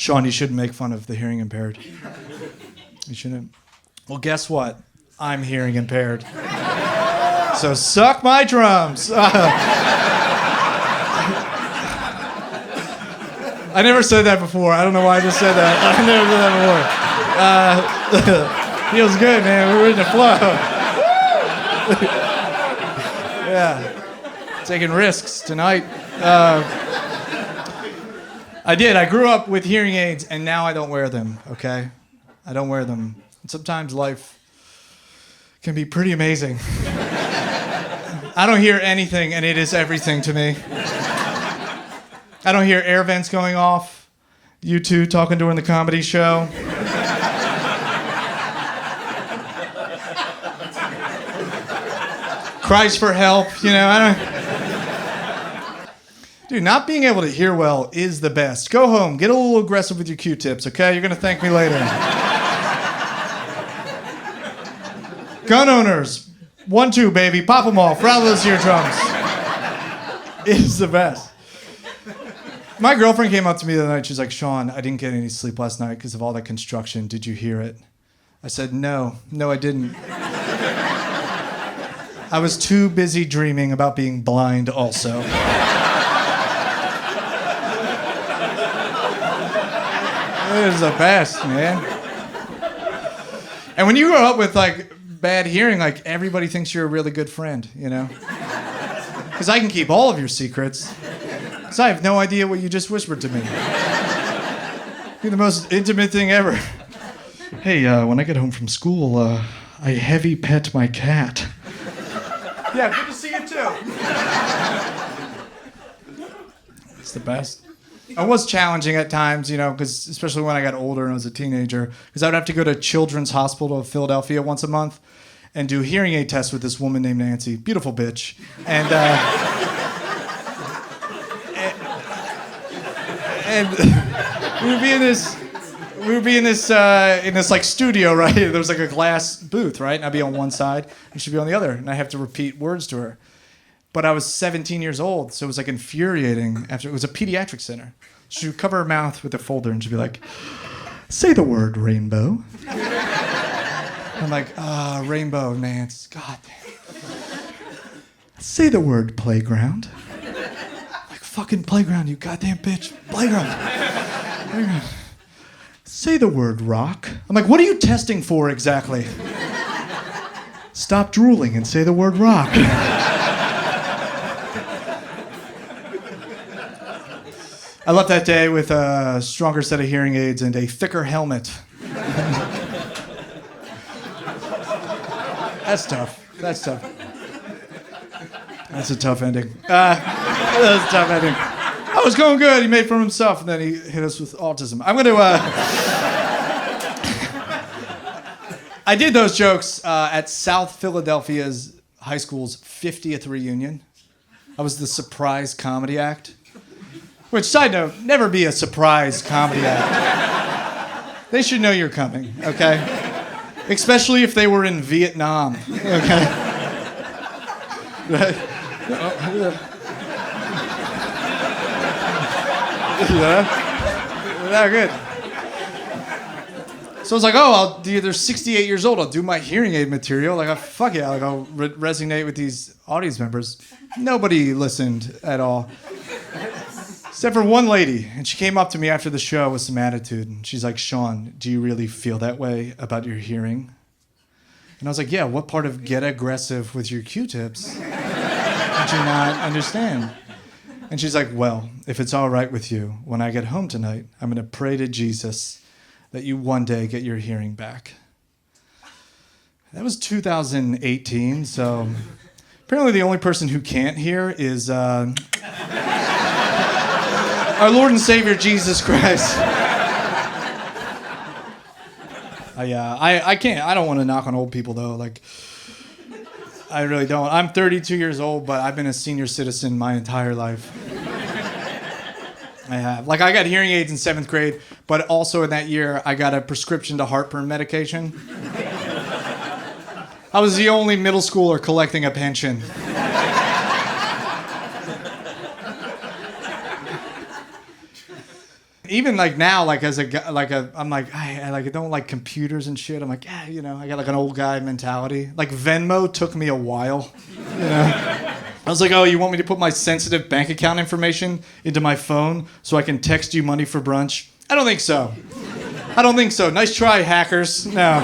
Sean, you shouldn't make fun of the hearing impaired. You shouldn't. Well, guess what? I'm hearing impaired. So suck my drums. I never said that before. I don't know why I just said that. I never said that before. Feels good, man. We're in the flow. Yeah. Taking risks tonight. I did. I grew up with hearing aids, and now I don't wear them, okay? I don't wear them. And sometimes life can be pretty amazing. I don't hear anything, and it is everything to me. I don't hear air vents going off, you two talking during the comedy show. Cries for help, you know, I don't... Dude, not being able to hear well is the best. Go home, get a little aggressive with your Q-tips, okay? You're gonna thank me later. Gun owners, 1-2, baby, pop them off, rattle those eardrums. It is the best. My girlfriend came up to me the other night. She's like, Sean, I didn't get any sleep last night because of all that construction. Did you hear it? I said, no, I didn't. I was too busy dreaming about being blind also. It is the best, man. And when you grow up with like bad hearing, like everybody thinks you're a really good friend, you know? Because I can keep all of your secrets. Because I have no idea what you just whispered to me. You're the most intimate thing ever. Hey, when I get home from school, I heavy pet my cat. Yeah, good to see you too. It's the best. It was challenging at times, you know, because especially when I got older and I was a teenager, because I would have to go to Children's Hospital of Philadelphia once a month and do hearing aid tests with this woman named Nancy. Beautiful bitch. And we would be in this like studio, right? There was like a glass booth, right? And I'd be on one side and she'd be on the other, and I have to repeat words to her. But I was 17 years old, so it was like infuriating. After it was a pediatric center, she would cover her mouth with a folder and she'd be like, "Say the word rainbow." I'm like, rainbow, Nance. God damn. Say the word playground. Fucking playground, you goddamn bitch. Playground. Say the word rock. I'm like, what are you testing for exactly? Stop drooling and say the word rock. I left that day with a stronger set of hearing aids and a thicker helmet. That's tough. That's a tough ending. That's a tough ending. I was going good. He made for himself, and then he hit us with autism. I'm going to... I did those jokes at South Philadelphia's high school's 50th reunion. I was the surprise comedy act. Which, side note, never be a surprise comedy act. They should know you're coming, okay? Especially if they were in Vietnam, okay? Yeah, good. So I was like, they're 68 years old. I'll do my hearing aid material. Like, fuck yeah, like I'll resonate with these audience members. Nobody listened at all. Except for one lady, and she came up to me after the show with some attitude, and she's like, Sean, do you really feel that way about your hearing? And I was like, yeah, what part of get aggressive with your Q-tips did you not understand? And she's like, well, if it's all right with you, when I get home tonight, I'm going to pray to Jesus that you one day get your hearing back. That was 2018, so apparently the only person who can't hear is our Lord and Savior, Jesus Christ. I can't. I don't want to knock on old people, though. Like, I really don't. I'm 32 years old, but I've been a senior citizen my entire life. I have. Like, I got hearing aids in 7th grade, but also in that year, I got a prescription to heartburn medication. I was the only middle schooler collecting a pension. even like now, like as a guy, I'm like, I don't like computers and shit. I'm like, yeah, you know, I got like an old guy mentality. Like Venmo took me a while, you know. I was like, oh, you want me to put my sensitive bank account information into my phone so I can text you money for brunch? I don't think so. I don't think so. Nice try, hackers. No.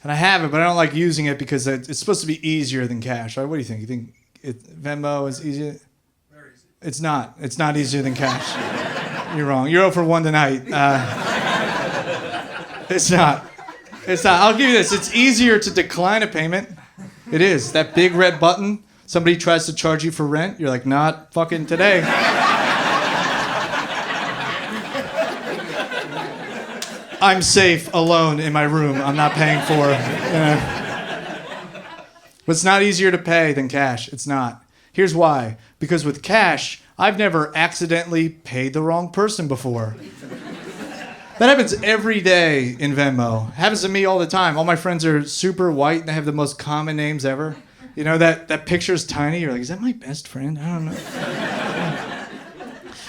And I have it, but I don't like using it because it's supposed to be easier than cash. Right? What do you think? You think Venmo is easier? Very easy. It's not. It's not easier than cash. You're wrong. You're 0 for 1 tonight. It's not. It's not. I'll give you this. It's easier to decline a payment. It is. That big red button, somebody tries to charge you for rent, you're like, not fucking today. I'm safe, alone in my room. I'm not paying for it. But it's not easier to pay than cash. It's not. Here's why. Because with cash, I've never accidentally paid the wrong person before. That happens every day in Venmo. Happens to me all the time. All my friends are super white and they have the most common names ever. You know, that picture's tiny. You're like, is that my best friend? I don't know.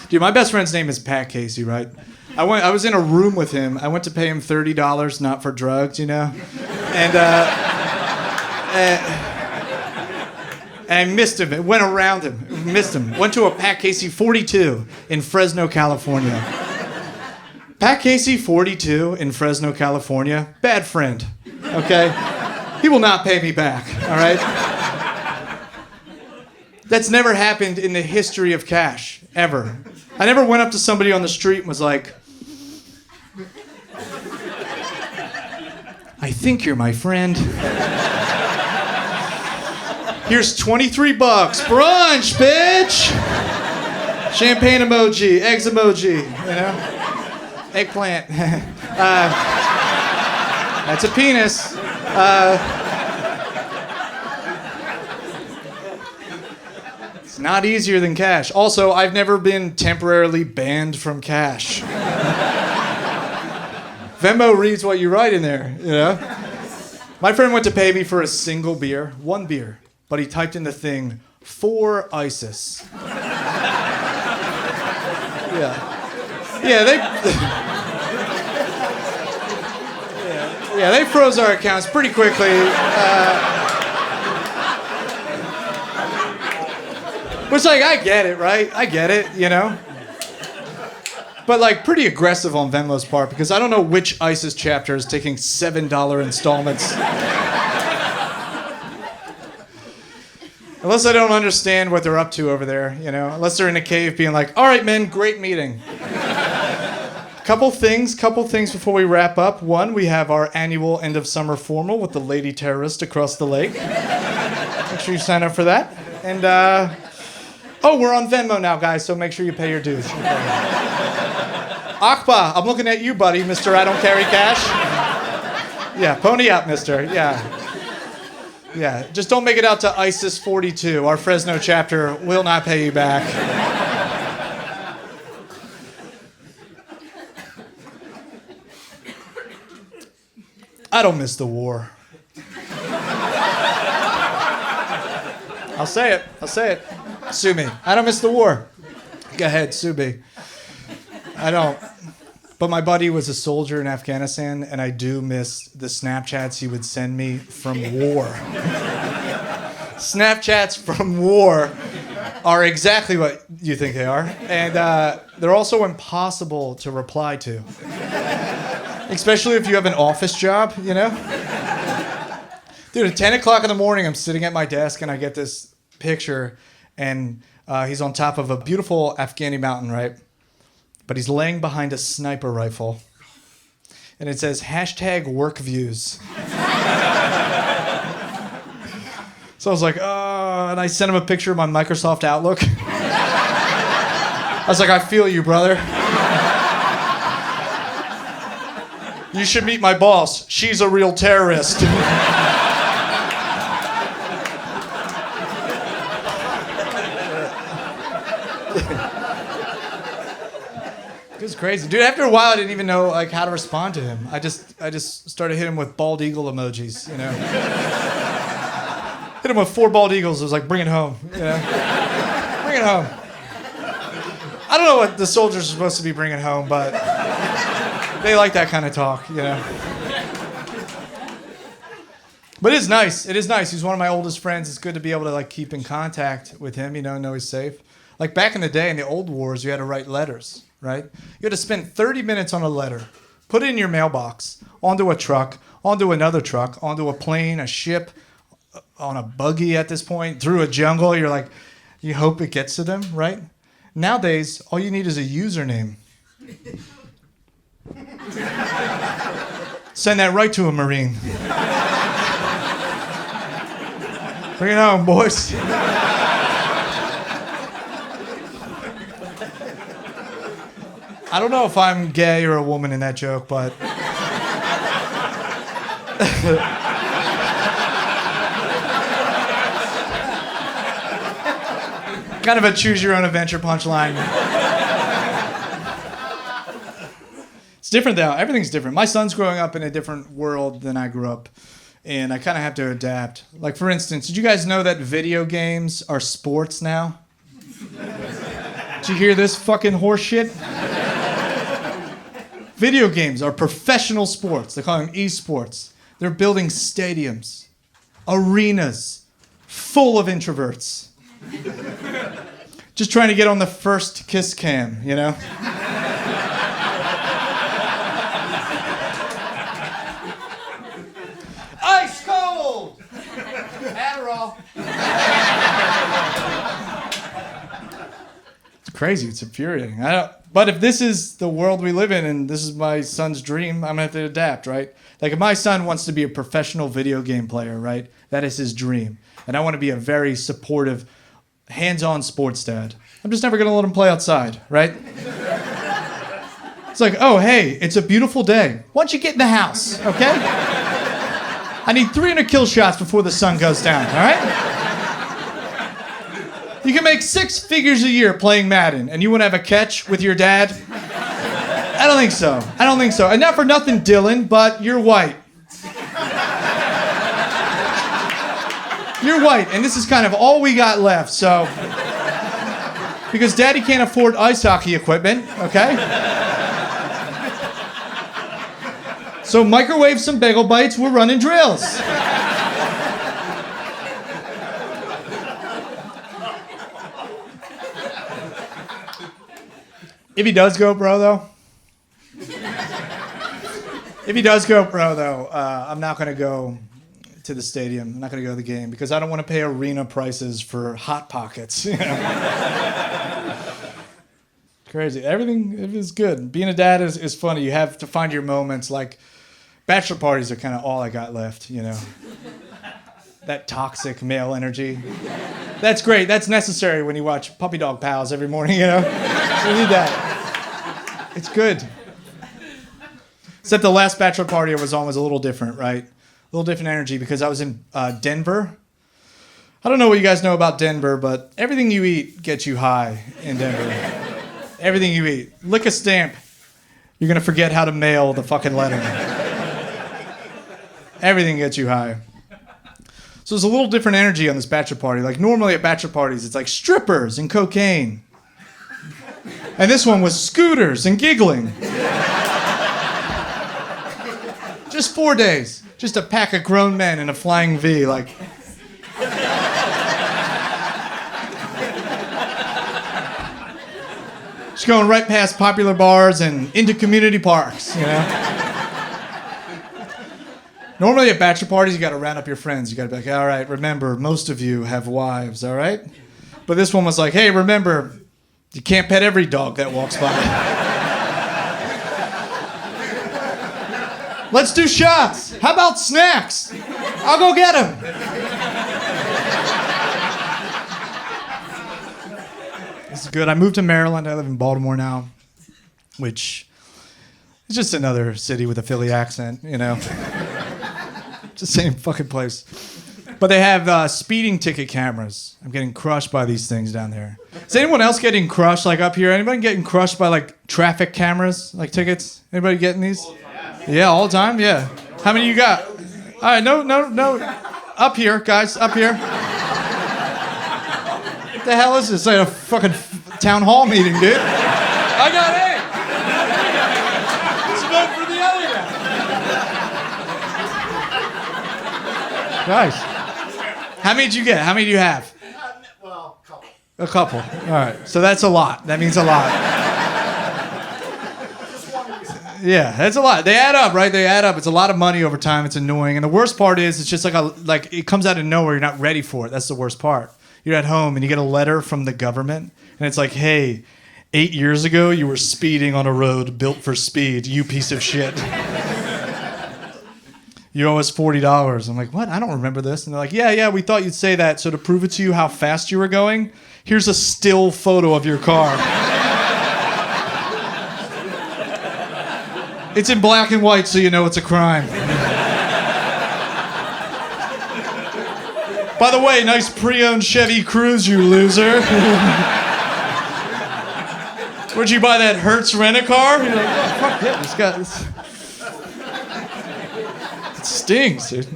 Dude, my best friend's name is Pat Casey, right? I was in a room with him. I went to pay him $30, not for drugs, you know? And I missed him. It went around him. Missed him. Went to a Pat Casey 42 in Fresno, California. Pat Casey, 42, in Fresno, California. Bad friend, okay? He will not pay me back, all right? That's never happened in the history of cash, ever. I never went up to somebody on the street and was like, I think you're my friend. Here's $23. Brunch, bitch! Champagne emoji, eggs emoji, you know? Eggplant. That's a penis. It's not easier than cash. Also, I've never been temporarily banned from cash. Venmo reads what you write in there, you know? My friend went to pay me for a single beer, 1 beer, but he typed in the thing, for ISIS. Yeah. Yeah, they froze our accounts pretty quickly. Which, like, I get it, right? I get it, you know? But, like, pretty aggressive on Venmo's part because I don't know which ISIS chapter is taking $7 installments. Unless I don't understand what they're up to over there, you know? Unless they're in a cave being like, all right, men, great meeting. Couple things before we wrap up. One, we have our annual end of summer formal with the lady terrorist across the lake. Make sure you sign up for that. And, we're on Venmo now, guys, so make sure you pay your dues. Akba, I'm looking at you, buddy, Mr. I don't carry cash. Yeah, pony up, mister, yeah. Yeah, just don't make it out to ISIS 42. Our Fresno chapter will not pay you back. I don't miss the war. I'll say it. Sue me. I don't miss the war. Go ahead, sue me. I don't. But my buddy was a soldier in Afghanistan, and I do miss the Snapchats he would send me from war. Snapchats from war are exactly what you think they are, and they're also impossible to reply to. Especially if you have an office job, you know? Dude, at 10 o'clock in the morning, I'm sitting at my desk, and I get this picture, and he's on top of a beautiful Afghani mountain, right? But he's laying behind a sniper rifle. And it says, #workviews. So I was like, and I sent him a picture of my Microsoft Outlook. I was like, I feel you, brother. You should meet my boss. She's a real terrorist. It was crazy, dude. After a while, I didn't even know like how to respond to him. I just started hitting him with bald eagle emojis, you know. Hit him with 4 bald eagles. It was like, bring it home, you know. Bring it home. I don't know what the soldiers are supposed to be bringing home, but they like that kind of talk, you know. But it is nice. It is nice. He's one of my oldest friends. It's good to be able to like keep in contact with him, you know he's safe. Like back in the day in the old wars, you had to write letters, right? You had to spend 30 minutes on a letter, put it in your mailbox, onto a truck, onto another truck, onto a plane, a ship, on a buggy at this point, through a jungle. You're like, you hope it gets to them, right? Nowadays, all you need is a username. Send that right to a Marine. Bring it home, boys. I don't know if I'm gay or a woman in that joke, but... kind of a choose-your-own-adventure punchline. It's different, though. Everything's different. My son's growing up in a different world than I grew up. And I kind of have to adapt. Like, for instance, did you guys know that video games are sports now? Did you hear this fucking horse shit? Video games are professional sports. They call them esports. They're building stadiums, arenas, full of introverts. Just trying to get on the first kiss cam, you know? Ice cold! Adderall. It's crazy. It's infuriating. But if this is the world we live in and this is my son's dream, I'm going to have to adapt, right? Like if my son wants to be a professional video game player, right? That is his dream. And I want to be a very supportive, hands-on sports dad. I'm just never going to let him play outside, right? It's like, oh, hey, it's a beautiful day. Why don't you get in the house, okay? I need 300 kill shots before the sun goes down, all right? You can make 6 figures a year playing Madden, and you want to have a catch with your dad? I don't think so. I don't think so. And not for nothing, Dylan, but you're white. You're white, and this is kind of all we got left, so... Because Daddy can't afford ice hockey equipment, okay? So microwave some bagel bites, we're running drills. If he does go pro, though, I'm not going to go to the stadium. I'm not going to go to the game because I don't want to pay arena prices for Hot Pockets. You know? Crazy. Everything is good. Being a dad is funny. You have to find your moments. Like, bachelor parties are kind of all I got left, you know? That toxic male energy. That's great. That's necessary when you watch Puppy Dog Pals every morning, you know? You need that. It's good. Except the last bachelor party I was on was a little different, right? A little different energy because I was in Denver. I don't know what you guys know about Denver, but everything you eat gets you high in Denver. Everything you eat. Lick a stamp. You're going to forget how to mail the fucking letter. Everything gets you high. So there's a little different energy on this bachelor party. Like normally at bachelor parties, it's like strippers and cocaine. And this one was scooters and giggling. Just 4 days. Just a pack of grown men in a flying V, like... Just going right past popular bars and into community parks, you know? Normally at bachelor parties, you gotta round up your friends. You gotta be like, all right, remember, most of you have wives, all right? But this one was like, hey, remember, you can't pet every dog that walks by. Let's do shots. How about snacks? I'll go get them. This is good. I moved to Maryland. I live in Baltimore now, which is just another city with a Philly accent, you know? It's the same fucking place. But they have speeding ticket cameras. I'm getting crushed by these things down there. Is anyone else getting crushed, like up here? Anybody getting crushed by, like, traffic cameras, like tickets? Anybody getting these? Yeah, all the time? Yeah. How many you got? All right, no. Up here, guys, up here. What the hell is this? Like a fucking town hall meeting, dude. I got A. Let's vote for the other guy. Guys, how many did you get? How many do you have? Well, a couple. A couple. All right. So that's a lot. That means a lot. Yeah, that's a lot. They add up, right? They add up. It's a lot of money over time. It's annoying. And the worst part is it's just like it comes out of nowhere. You're not ready for it. That's the worst part. You're at home and you get a letter from the government and it's like, hey, 8 years ago you were speeding on a road built for speed, you piece of shit. You owe us $40. I'm like, what? I don't remember this. And they're like, yeah, we thought you'd say that. So to prove it to you how fast you were going, here's a still photo of your car. It's in black and white so you know it's a crime. By the way, nice pre-owned Chevy Cruze, you loser. Where'd you buy that Hertz rent-a-car? You're like, oh, fuck yeah, this. It stings, dude.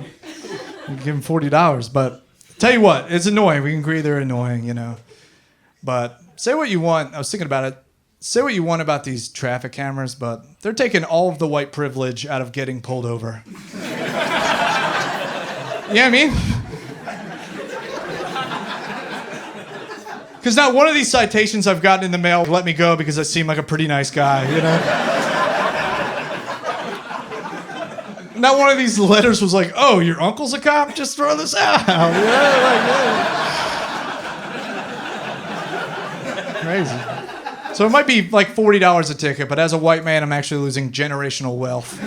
You give him $40, but tell you what, it's annoying. We can agree they're annoying, you know. But say what you want. I was thinking about it. Say what you want about these traffic cameras, but they're taking all of the white privilege out of getting pulled over. You know what I mean? Because not one of these citations I've gotten in the mail let me go because I seem like a pretty nice guy, you know? Not one of these letters was like, oh, your uncle's a cop? Just throw this out. Crazy. So it might be like $40 a ticket, but as a white man, I'm actually losing generational wealth.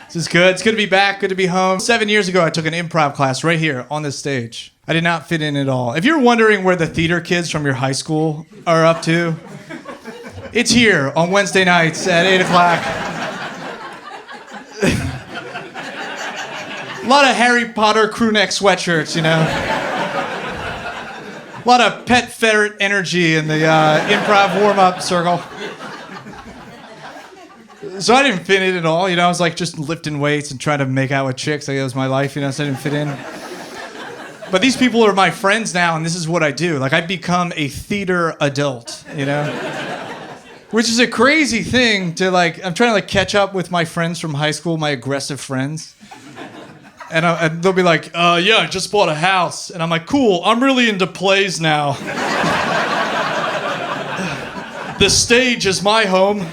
This is good. It's good to be back. Good to be home. 7 years ago, I took an improv class right here on this stage. I did not fit in at all. If you're wondering where the theater kids from your high school are up to, it's here on Wednesday nights at 8 o'clock. A lot of Harry Potter crew neck sweatshirts, you know. A lot of pet ferret energy in the improv warm-up circle. So I didn't fit in at all, you know. I was like just lifting weights and trying to make out with chicks. Like, that was my life, you know, so I didn't fit in. But these people are my friends now, and this is what I do. Like, I've become a theater adult, you know? Which is a crazy thing to, like, I'm trying to, like, catch up with my friends from high school, my aggressive friends. And they'll be like, yeah, I just bought a house. And I'm like, cool, I'm really into plays now. The stage is my home.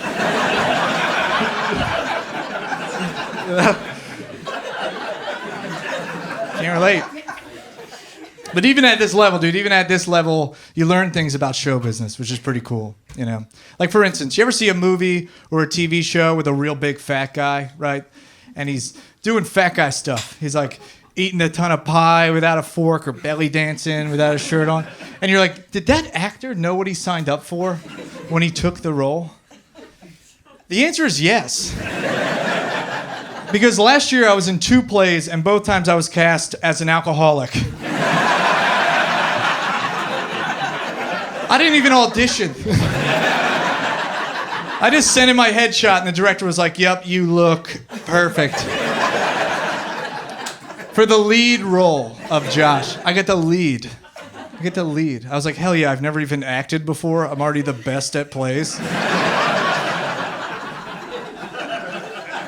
Can't relate. But even at this level, dude, you learn things about show business, which is pretty cool, you know? Like, for instance, you ever see a movie or a TV show with a real big fat guy, right? And he's doing fat guy stuff. He's like eating a ton of pie without a fork or belly dancing without a shirt on. And you're like, did that actor know what he signed up for when he took the role? The answer is yes. Because last year I was in 2 plays and both times I was cast as an alcoholic. I didn't even audition. I just sent in my headshot and the director was like, yep, you look perfect. For the lead role of Josh, I get the lead. I was like, hell yeah, I've never even acted before. I'm already the best at plays.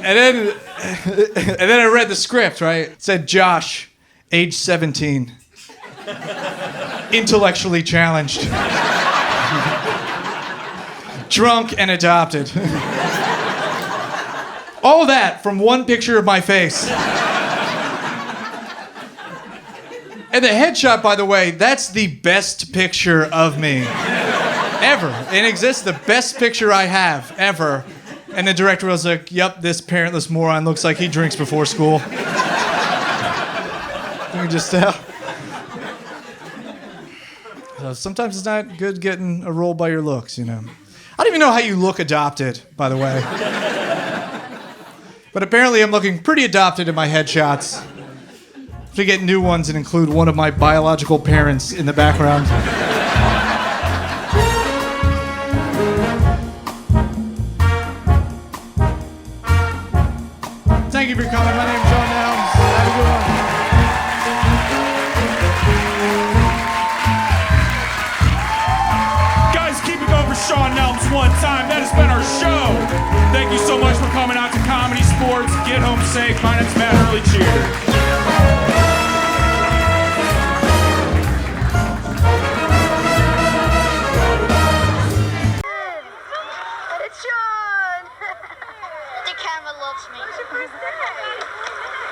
And then I read the script, right? It said Josh, age 17, intellectually challenged, drunk and adopted. All of that from one picture of my face. And the headshot, by the way, that's the best picture of me ever. It exists, the best picture I have ever. And the director was like, yep, this parentless moron looks like he drinks before school. You can just tell. So sometimes it's not good getting a role by your looks, you know. I don't even know how you look adopted, by the way. But apparently I'm looking pretty adopted in my headshots. To get new ones and include one of my biological parents in the background. Thank you for coming. My name's Nelms. Have a good one. namesake. My name's Matt Hurley. Cheers.